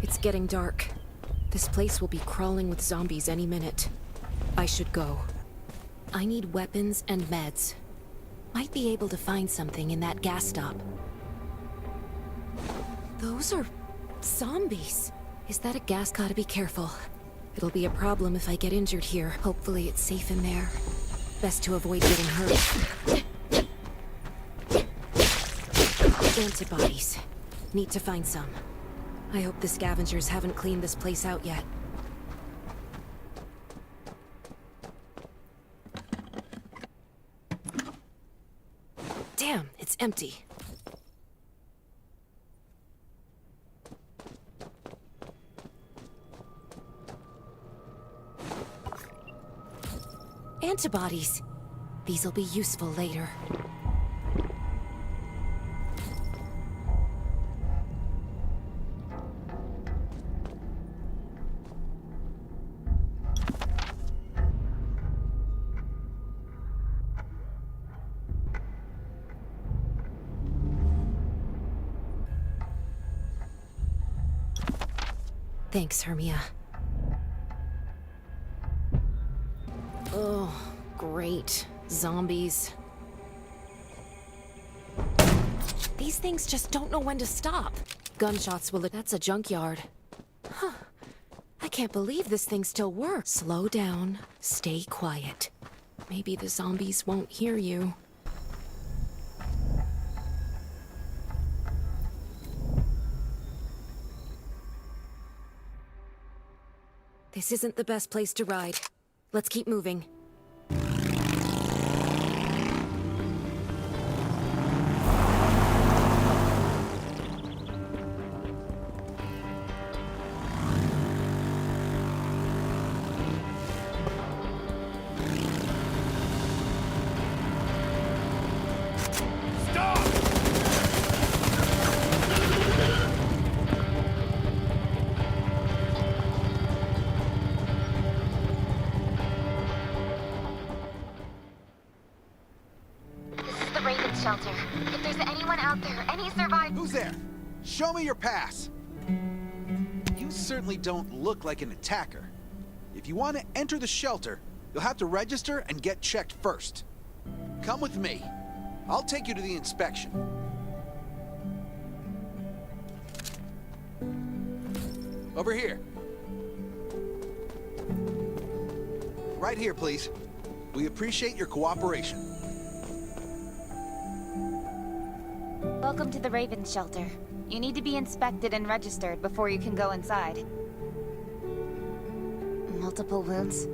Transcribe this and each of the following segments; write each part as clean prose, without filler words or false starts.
It's getting dark. This place will be crawling with zombies any minute. I should go. I need weapons and meds. Might be able to find something in that gas stop. Those are zombies. Is that a gas? Gotta be careful. It'll be a problem if I get injured here. Hopefully it's safe in there. Best to avoid getting hurt. Antibodies. Need to find some. I hope the scavengers haven't cleaned this place out yet. Damn, it's empty. Antibodies. These'll be useful later. Thanks, Hermia. Oh, great. Zombies. These things just don't know when to stop. Gunshots will... That's a junkyard. Huh. I can't believe this thing still works. Slow down. Stay quiet. Maybe the zombies won't hear you. This isn't the best place to ride. Let's keep moving. Shelter. If there's anyone out there, any survivors... Who's there? Show me your pass. You certainly don't look like an attacker. If you want to enter the shelter, you'll have to register and get checked first. Come with me. I'll take you to the inspection. Over here. Right here, please. We appreciate your cooperation. Welcome to the Raven Shelter. You need to be inspected and registered before you can go inside. Multiple wounds?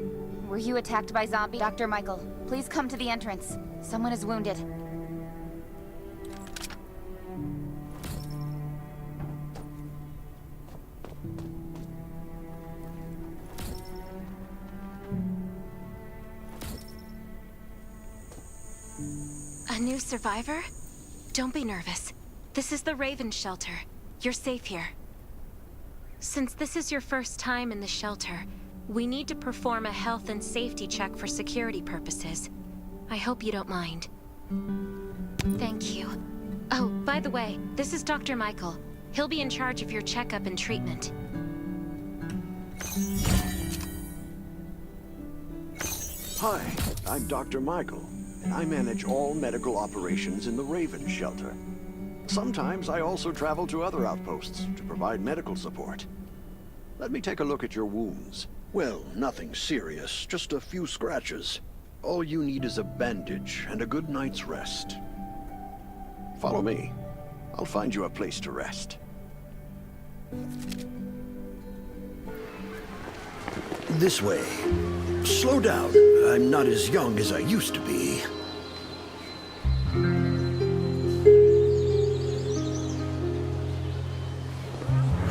Were you attacked by zombies? Dr. Michael, please come to the entrance. Someone is wounded. A new survivor? Don't be nervous. This is the Raven Shelter. You're safe here. Since this is your first time in the shelter, we need to perform a health and safety check for security purposes. I hope you don't mind. Thank you. Oh, by the way, this is Dr. Michael. He'll be in charge of your checkup and treatment. Hi, I'm Dr. Michael, and I manage all medical operations in the Raven Shelter. Sometimes I also travel to other outposts to provide medical support. Let me take a look at your wounds. Well, nothing serious, just a few scratches. All you need is a bandage and a good night's rest. Follow me. I'll find you a place to rest. This way. Slow down. I'm not as young as I used to be.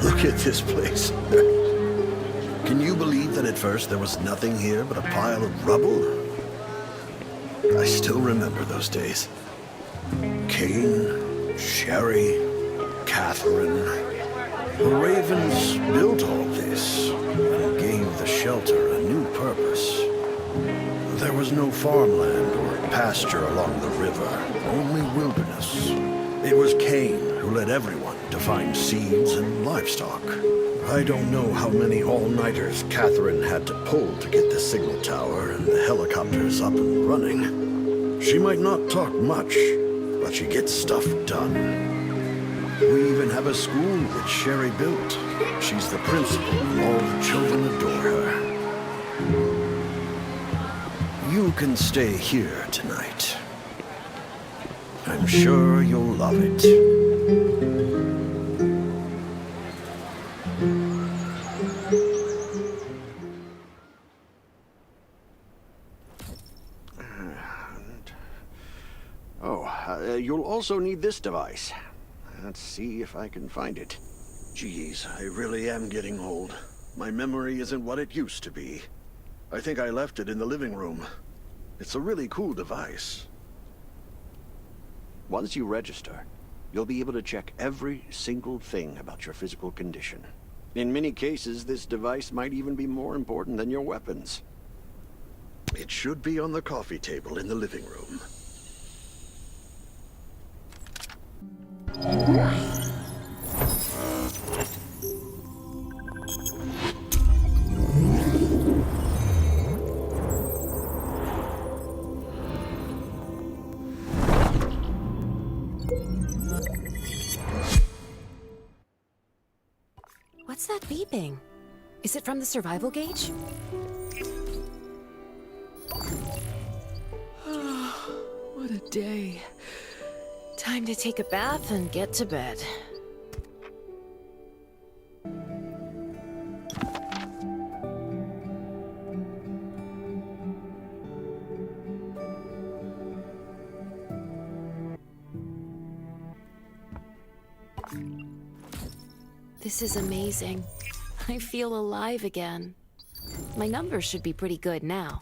Look at this place. Can you believe that at first there was nothing here but a pile of rubble? I still remember those days. Kane, Sherry, Catherine. The Ravens built all this and gave the shelter a new purpose. There was no farmland or pasture along the river, only wilderness. It was Kane who who led everyone to find seeds and livestock. I don't know how many all-nighters Catherine had to pull to get the signal tower and the helicopters up and running. She might not talk much, but she gets stuff done. We even have a school that Sherry built. She's the principal, and all the children adore her. You can stay here tonight. I'm sure you'll love it. You'll also need this device. Let's see if I can find it. Geez, I really am getting old. My memory isn't what it used to be. I think I left it in the living room. It's a really cool device. Once you register, you'll be able to check every single thing about your physical condition. In many cases, this device might even be more important than your weapons. It should be on the coffee table in the living room. What's that beeping? Is it from the survival gauge? What a day. Time to take a bath and get to bed. This is amazing. I feel alive again. My numbers should be pretty good now.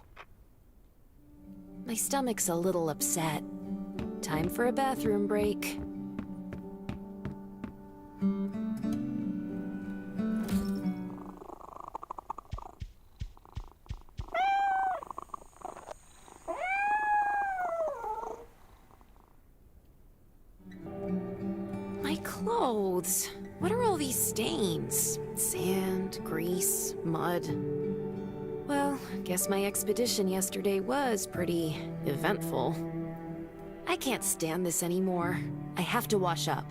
My stomach's a little upset. Time for a bathroom break. My clothes. What are all these stains? Sand, grease, mud. Well, guess my expedition yesterday was pretty eventful. I can't stand this anymore. I have to wash up.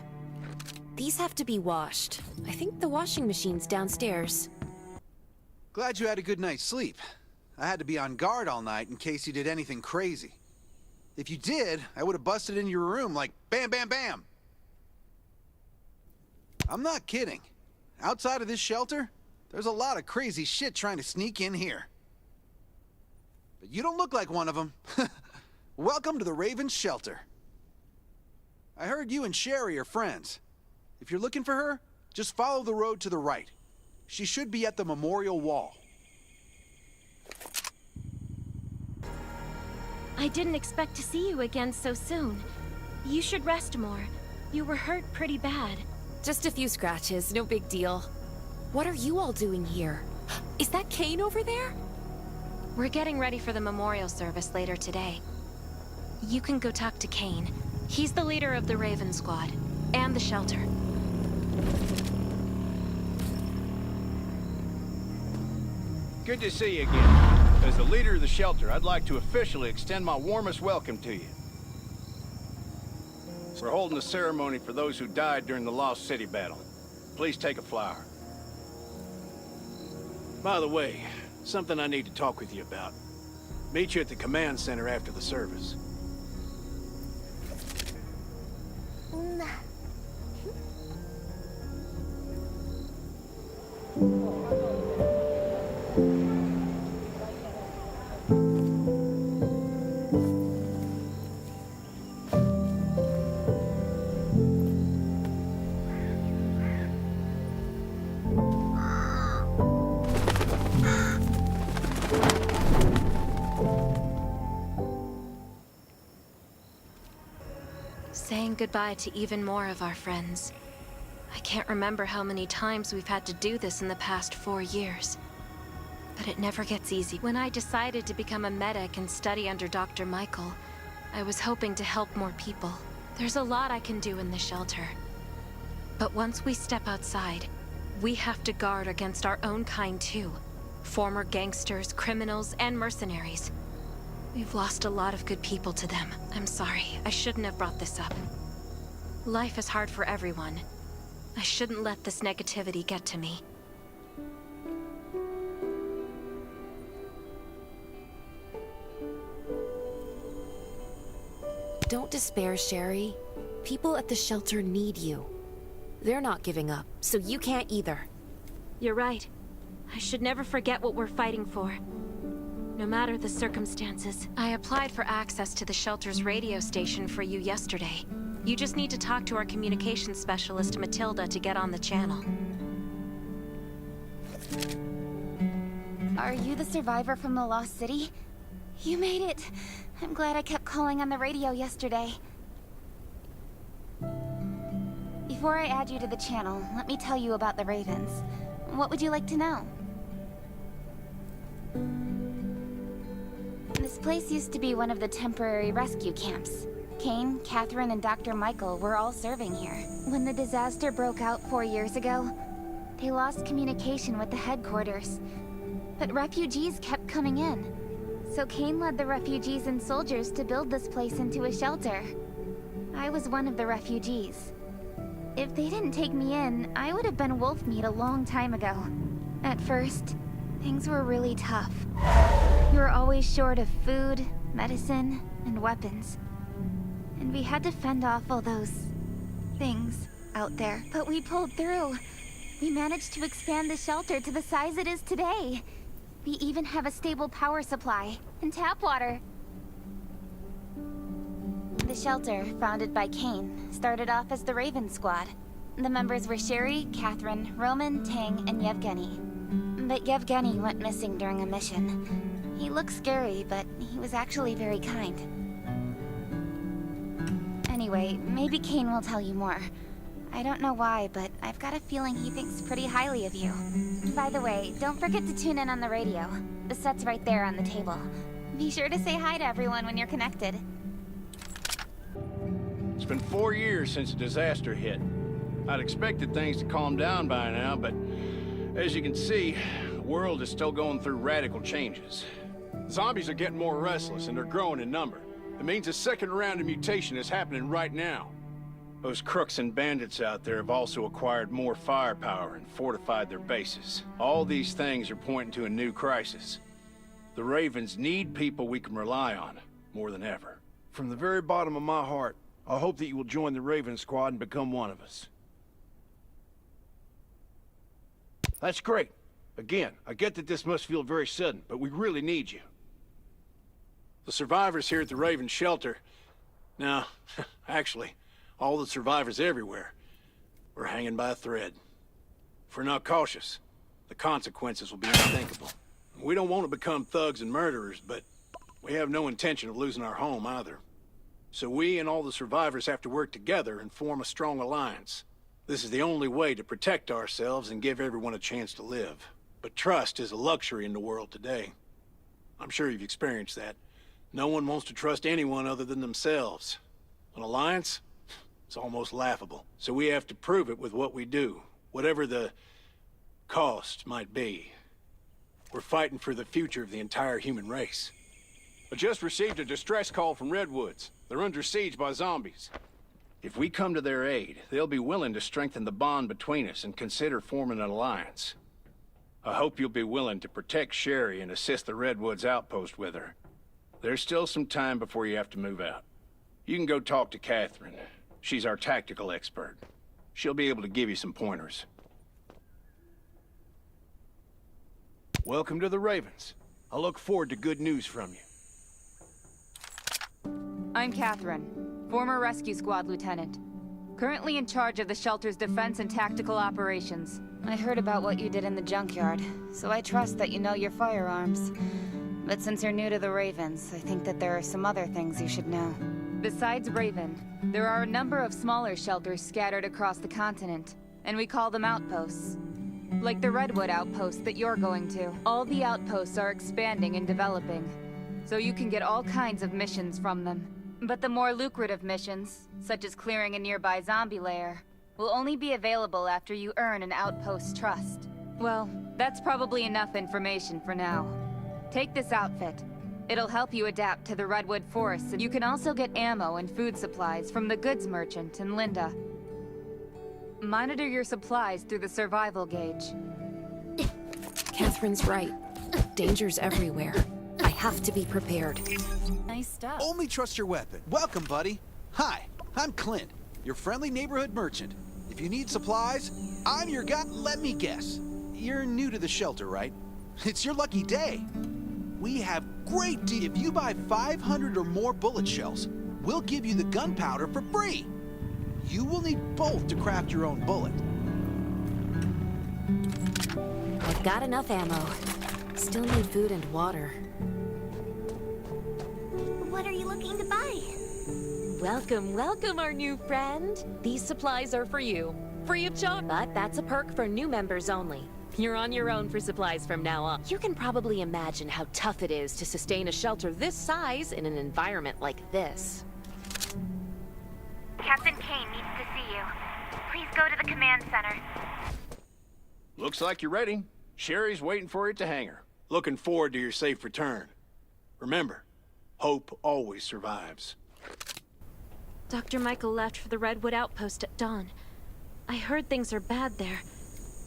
These have to be washed. I think the washing machine's downstairs. Glad you had a good night's sleep. I had to be on guard all night in case you did anything crazy. If you did, I would have busted into your room like bam, bam, bam. I'm not kidding. Outside of this shelter, there's a lot of crazy shit trying to sneak in here. But you don't look like one of them. Welcome to the Raven's shelter. I heard you and Sherry are friends. If you're looking for her, just follow the road to the right. She should be at the memorial wall. I didn't expect to see you again so soon. You should rest more. You were hurt pretty bad. Just a few scratches, no big deal. What are you all doing here? Is that Kane over there? We're getting ready for the memorial service later today. You can go talk to Kane. He's the leader of the Raven Squad, and the shelter. Good to see you again. As the leader of the shelter, I'd like to officially extend my warmest welcome to you. We're holding a ceremony for those who died during the Lost City battle. Please take a flower. By the way, something I need to talk with you about. Meet you at the command center after the service. Saying goodbye to even more of our friends. I can't remember how many times we've had to do this in the past 4 years. But it never gets easy. When I decided to become a medic and study under Dr. Michael, I was hoping to help more people. There's a lot I can do in the shelter. But once we step outside, we have to guard against our own kind too. Former gangsters, criminals, and mercenaries. We've lost a lot of good people to them. I'm sorry, I shouldn't have brought this up. Life is hard for everyone. I shouldn't let this negativity get to me. Don't despair, Sherry. People at the shelter need you. They're not giving up, so you can't either. You're right. I should never forget what we're fighting for. No matter the circumstances. I applied for access to the shelter's radio station for you yesterday. You just need to talk to our communications specialist, Matilda, to get on the channel. Are you the survivor from the Lost City? You made it. I'm glad I kept calling on the radio yesterday. Before I add you to the channel, let me tell you about the Ravens. What would you like to know? This place used to be one of the temporary rescue camps. Kane, Catherine, and Dr. Michael were all serving here. When the disaster broke out 4 years ago, they lost communication with the headquarters. But refugees kept coming in. So Kane led the refugees and soldiers to build this place into a shelter. I was one of the refugees. If they didn't take me in, I would have been wolf meat a long time ago. At first, things were really tough. We were always short of food, medicine, and weapons. And we had to fend off all those things out there. But we pulled through. We managed to expand the shelter to the size it is today. We even have a stable power supply and tap water. The shelter, founded by Kane, started off as the Raven Squad. The members were Sherry, Catherine, Roman, Tang, and Yevgeny. But Yevgeny went missing during a mission. He looked scary, but he was actually very kind. Anyway, maybe Kane will tell you more. I don't know why, but I've got a feeling he thinks pretty highly of you. By the way, don't forget to tune in on the radio. The set's right there on the table. Be sure to say hi to everyone when you're connected. It's been 4 years since the disaster hit. I'd expected things to calm down by now, but as you can see, the world is still going through radical changes. Zombies are getting more restless and they're growing in number. It means a second round of mutation is happening right now. Those crooks and bandits out there have also acquired more firepower and fortified their bases. All these things are pointing to a new crisis. The Ravens need people we can rely on, more than ever. From the very bottom of my heart, I hope that you will join the Raven Squad and become one of us. That's great. Again, I get that this must feel very sudden, but we really need you. The survivors here at the Raven Shelter... Now, actually, all the survivors everywhere, we're hanging by a thread. If we're not cautious, the consequences will be unthinkable. We don't want to become thugs and murderers, but we have no intention of losing our home either. So we and all the survivors have to work together and form a strong alliance. This is the only way to protect ourselves and give everyone a chance to live. But trust is a luxury in the world today. I'm sure you've experienced that. No one wants to trust anyone other than themselves. An alliance? It's almost laughable. So we have to prove it with what we do, whatever the cost might be. We're fighting for the future of the entire human race. I just received a distress call from Redwoods. They're under siege by zombies. If we come to their aid, they'll be willing to strengthen the bond between us and consider forming an alliance. I hope you'll be willing to protect Sherry and assist the Redwoods outpost with her. There's still some time before you have to move out. You can go talk to Catherine. She's our tactical expert. She'll be able to give you some pointers. Welcome to the Ravens. I look forward to good news from you. I'm Catherine, former Rescue Squad Lieutenant. Currently in charge of the shelter's defense and tactical operations. I heard about what you did in the junkyard, so I trust that you know your firearms. But since you're new to the Ravens, I think that there are some other things you should know. Besides Raven, there are a number of smaller shelters scattered across the continent, and we call them outposts. Like the Redwood outpost that you're going to. All the outposts are expanding and developing, so you can get all kinds of missions from them. But the more lucrative missions, such as clearing a nearby zombie lair, will only be available after you earn an outpost trust. Well, that's probably enough information for now. Take this outfit. It'll help you adapt to the Redwood Forest, and you can also get ammo and food supplies from the goods merchant in Linda. Monitor your supplies through the survival gauge. Catherine's right. Danger's everywhere. I have to be prepared. Nice stuff. Only trust your weapon. Welcome, buddy. Hi, I'm Clint, your friendly neighborhood merchant. If you need supplies, I'm your guy. Let me guess. You're new to the shelter, right? It's your lucky day. We have great deals. If you buy 500 or more bullet shells, we'll give you the gunpowder for free. You will need both to craft your own bullet. I've got enough ammo. Still need food and water. What are you looking to buy? Welcome, welcome, our new friend. These supplies are for you. Free of charge. But that's a perk for new members only. You're on your own for supplies from now on. You can probably imagine how tough it is to sustain a shelter this size in an environment like this. Captain Kane needs to see you. Please go to the command center. Looks like you're ready. Sherry's waiting for you at the hangar. Looking forward to your safe return. Remember, hope always survives. Dr. Michael left for the Redwood Outpost at dawn. I heard things are bad there.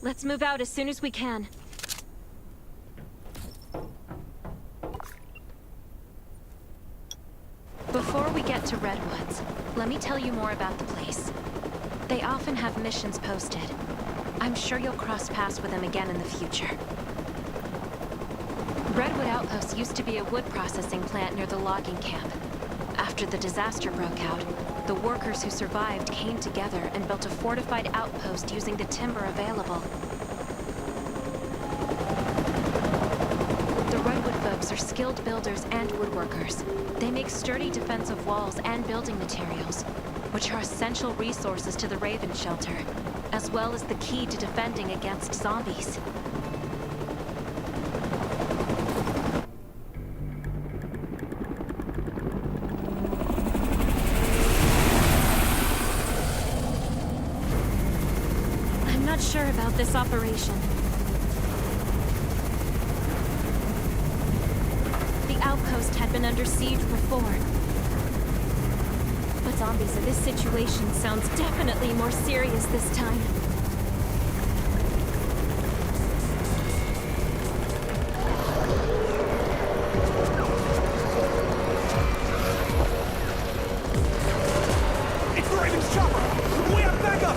Let's move out as soon as we can. Before we get to Redwoods, let me tell you more about the place. They often have missions posted. I'm sure you'll cross paths with them again in the future. Redwood Outpost used to be a wood processing plant near the logging camp. After the disaster broke out, the workers who survived came together and built a fortified outpost using the timber available. The Redwood folks are skilled builders and woodworkers. They make sturdy defensive walls and building materials, which are essential resources to the Raven Shelter, as well as the key to defending against zombies. I'm not sure about this operation. The outpost had been under siege before. But zombies in this situation sounds definitely more serious this time. It's the Raven's chopper! We have backup!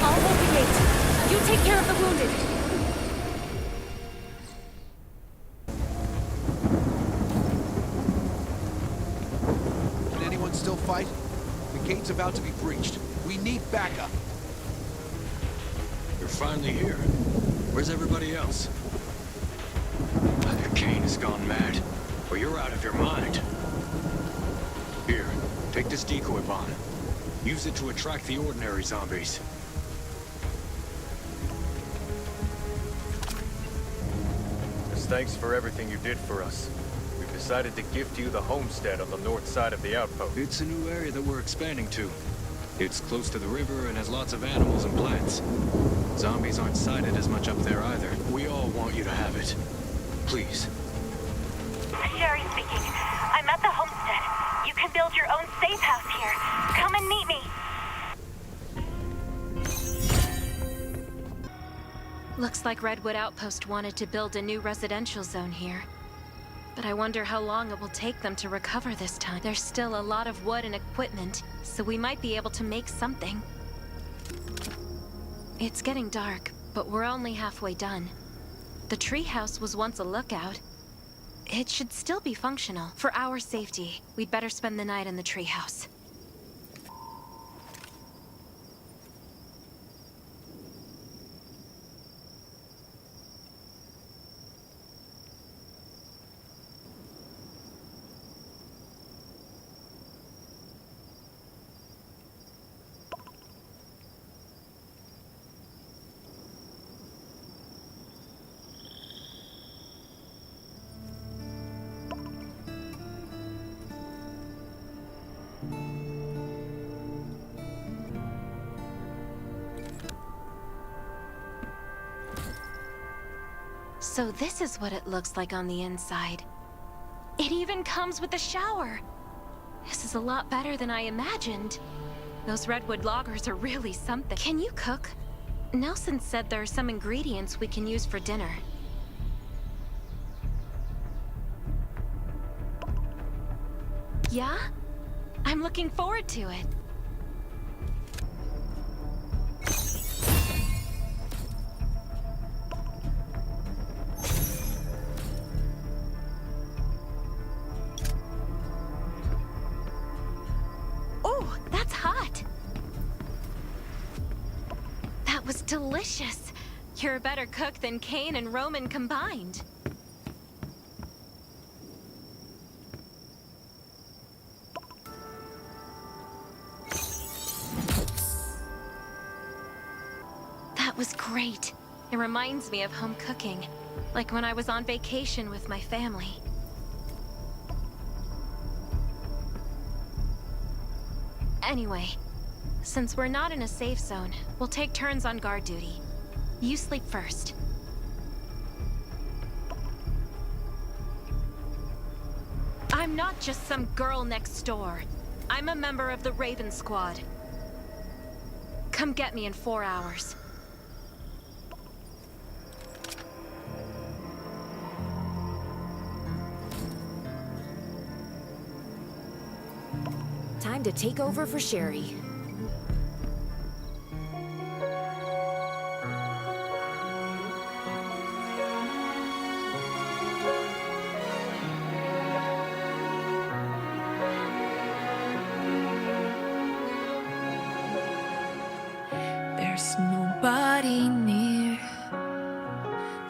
I'll hold the gate. You take care of the wounded. Can anyone still fight? The gate's about to be breached. We need backup. You're finally here. Where's everybody else? Either Kane has gone mad, or you're out of your mind. Here, take this decoy bomb. Use it to attract the ordinary zombies. As thanks for everything you did for us, we've decided to gift you the homestead on the north side of the outpost. It's a new area that we're expanding to. It's close to the river and has lots of animals and plants. Zombies aren't sighted as much up there either. We all want you to have it. Please. Sherry speaking. I'm at the homestead. You can build your own safe house here. Come and meet me. Looks like Redwood Outpost wanted to build a new residential zone here. But I wonder how long it will take them to recover this time. There's still a lot of wood and equipment, so we might be able to make something. It's getting dark, but we're only halfway done. The treehouse was once a lookout. It should still be functional. For our safety, we'd better spend the night in the treehouse. So this is what it looks like on the inside. It even comes with a shower. This is a lot better than I imagined. Those redwood loggers are really something. Can you cook? Nelson said there are some ingredients we can use for dinner. Yeah? I'm looking forward to it. Oh, that's hot! That was delicious. You're a better cook than Kane and Roman combined. That was great. It reminds me of home cooking, like when I was on vacation with my family. Anyway, since we're not in a safe zone, we'll take turns on guard duty. You sleep first. I'm not just some girl next door. I'm a member of the Raven Squad. Come get me in 4 hours. Time to take over for Sherry. There's nobody near.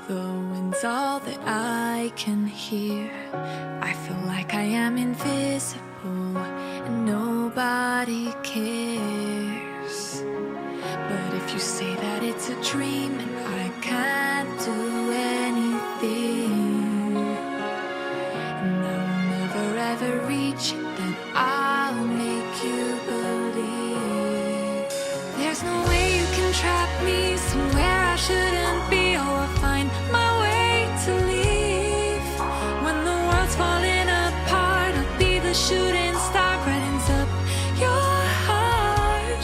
The wind's all that I can hear. I feel like I am invisible and nobody cares. But if you say that it's a dream and I can't do anything, and I'll never ever reach it, then I'll make you believe. There's no way you can trap me somewhere I shouldn't be. Oh, I'll find my way to leave. When the world's falling apart, I'll be the shooting star, brightens up your heart.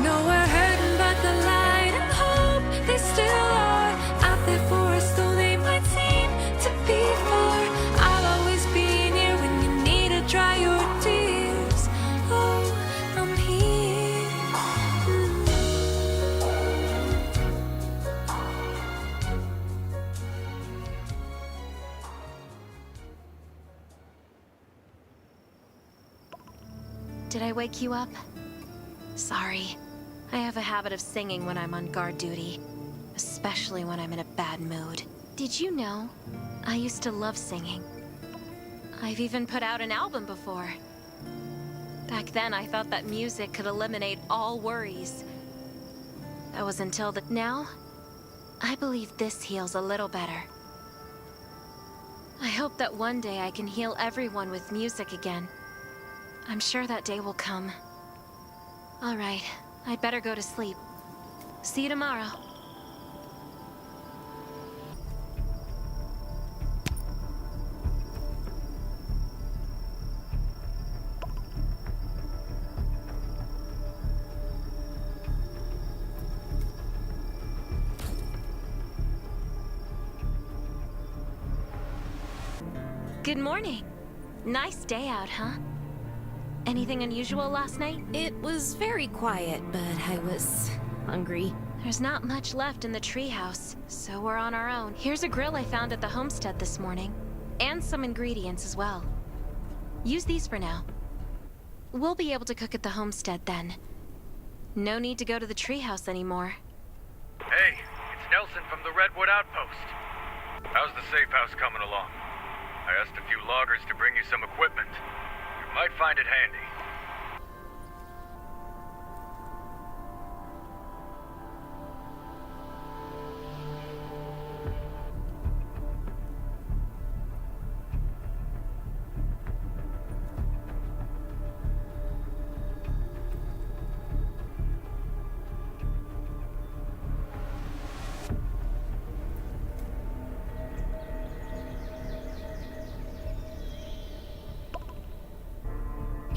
No, we're hurting, but the light and hope, they still are out there for us, though they might seem to be far. I'll always be near when you need to dry your tears. Oh, I'm here. Did I wake you up? Sorry. I have a habit of singing when I'm on guard duty, especially when I'm in a bad mood. Did you know? I used to love singing. I've even put out an album before. Back then, I thought that music could eliminate all worries. That was until the... Now, I believe this heals a little better. I hope that one day I can heal everyone with music again. I'm sure that day will come. All right, I'd better go to sleep. See you tomorrow. Good morning. Nice day out, huh? Anything unusual last night? It was very quiet, but I was hungry. There's not much left in the treehouse, so we're on our own. Here's a grill I found at the homestead this morning, and some ingredients as well. Use these for now. We'll be able to cook at the homestead then. No need to go to the treehouse anymore. Hey, it's Nelson from the Redwood Outpost. How's the safe house coming along? I asked a few loggers to bring you some equipment. You might find it handy.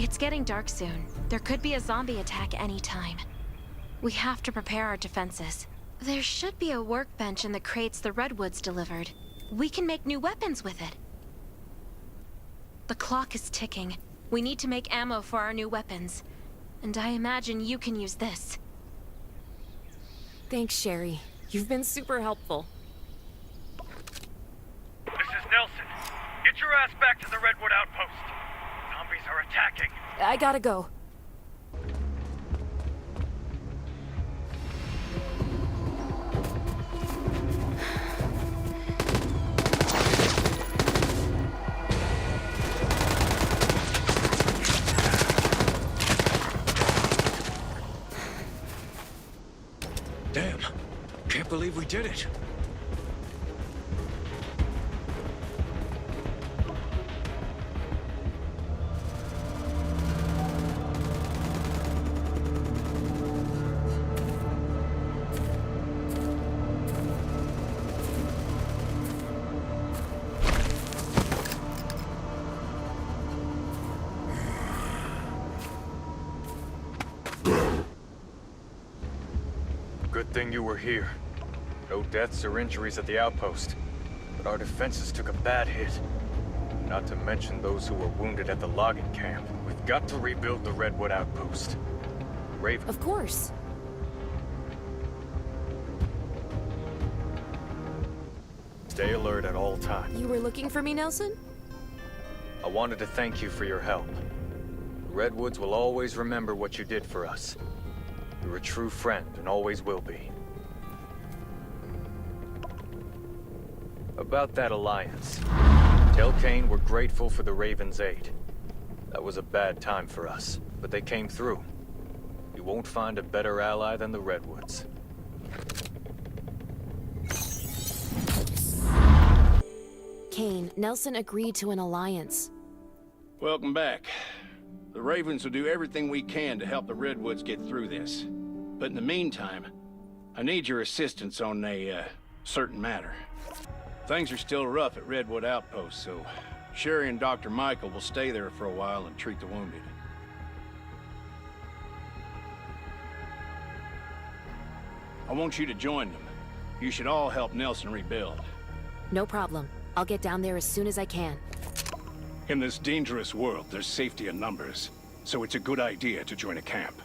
It's getting dark soon. There could be a zombie attack any time. We have to prepare our defenses. There should be a workbench in the crates the Redwoods delivered. We can make new weapons with it. The clock is ticking. We need to make ammo for our new weapons. And I imagine you can use this. Thanks, Sherry. You've been super helpful. This is Nelson. Get your ass back to the Redwood Outpost. Zombies are attacking. I gotta go. Damn. Can't believe we did it. Good thing you were here. No deaths or injuries at the outpost. But our defenses took a bad hit. Not to mention those who were wounded at the logging camp. We've got to rebuild the Redwood Outpost. Raven. Of course. Stay alert at all times. You were looking for me, Nelson? I wanted to thank you for your help. The Redwoods will always remember what you did for us. You're a true friend and always will be. About that alliance. Tell Kane we're grateful for the Raven's aid. That was a bad time for us, but they came through. You won't find a better ally than the Redwoods. Kane, Nelson agreed to an alliance. Welcome back. The Ravens will do everything we can to help the Redwoods get through this. But in the meantime, I need your assistance on a, certain matter. Things are still rough at Redwood Outpost, so Sherry and Dr. Michael will stay there for a while and treat the wounded. I want you to join them. You should all help Nelson rebuild. No problem. I'll get down there as soon as I can. In this dangerous world, there's safety in numbers. So it's a good idea to join a camp.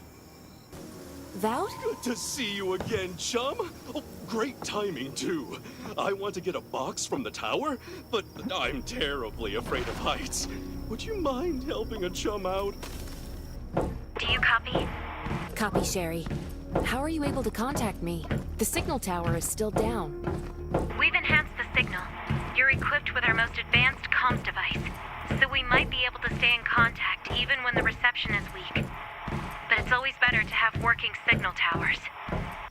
Vout? Good to see you again, chum. Oh, great timing, too. I want to get a box from the tower, but I'm terribly afraid of heights. Would you mind helping a chum out? Do you copy? Copy, Sherry. How are you able to contact me? The signal tower is still down. We've enhanced the signal. You're equipped with our most advanced comms device, so we might be able to stay in contact even when the reception is weak. But it's always better to have working signal towers.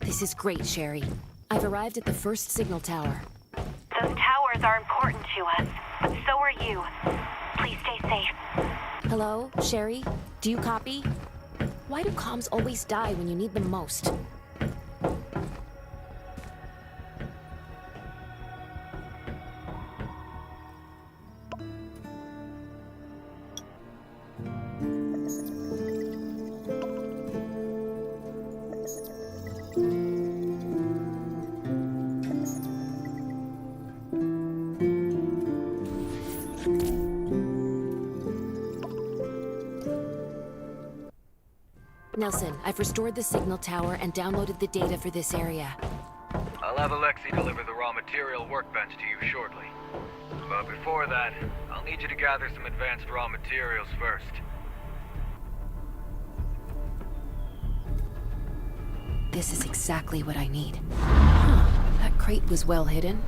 This is great, Sherry. I've arrived at the first signal tower. Those towers are important to us, but so are you. Please stay safe. Hello, Sherry? Do you copy? Why do comms always die when you need them most? Nelson, I've restored the signal tower and downloaded the data for this area. I'll have Alexei deliver the raw material workbench to you shortly. But before that, I'll need you to gather some advanced raw materials first. This is exactly what I need. Huh, that crate was well hidden.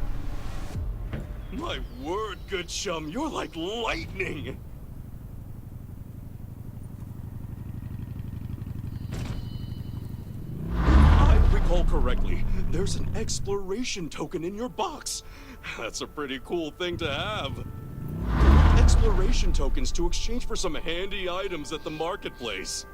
My word, good chum, you're like lightning! Recall correctly, there's an exploration token in your box. That's a pretty cool thing to have. Collect exploration tokens to exchange for some handy items at the marketplace.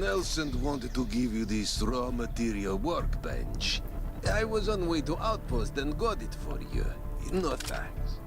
Nelson wanted to give you this raw material workbench. I was on way to Outpost and got it for you. No thanks.